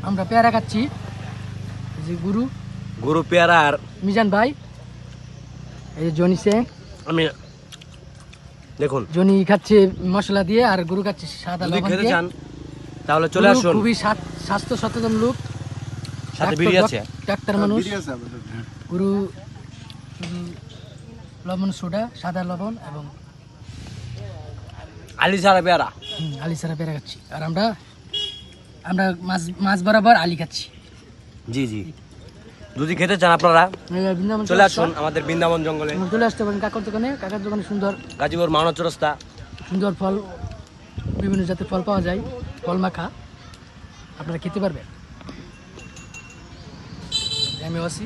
আমরা পেয়ারা খাচ্ছি, যে গুরু পেয়ারা আর মিজান ভাই, এই যে জনি সে আমি দেখুন জনি খাচ্ছে মশলা দিয়ে আর গুরু খাচ্ছে সাদা যদি লবণ খেতে দিয়ে। চান তাহলে চলে গুরু আসুন। খুবই স্বাস্থ্য সচেতন লোক, সাথে বিড়ি আছে। ডাক্তার মানুষ। গুরু লবণ সোডা, সাদা লবণ এবং আলি ছাড়া পেয়ারা। আলি সারা পেয়ারা খাচ্ছি। আর আমরা আমরা মাছ বরাবর আলি খাচ্ছি। জি জি, যদি খেতে চান আপনারা বৃন্দাবন চলে আসুন আমাদের বৃন্দাবন জঙ্গলে। চলে আসতে পারেন কাকার দোকানে। কাকার দোকানে সুন্দর গাজীপুর মাওনা চৌরাস্তা। সুন্দর ফল, বিভিন্ন জাতের ফল পাওয়া যায়, ফল মাখা আপনারা খেতে পারবেন। আমি আছি।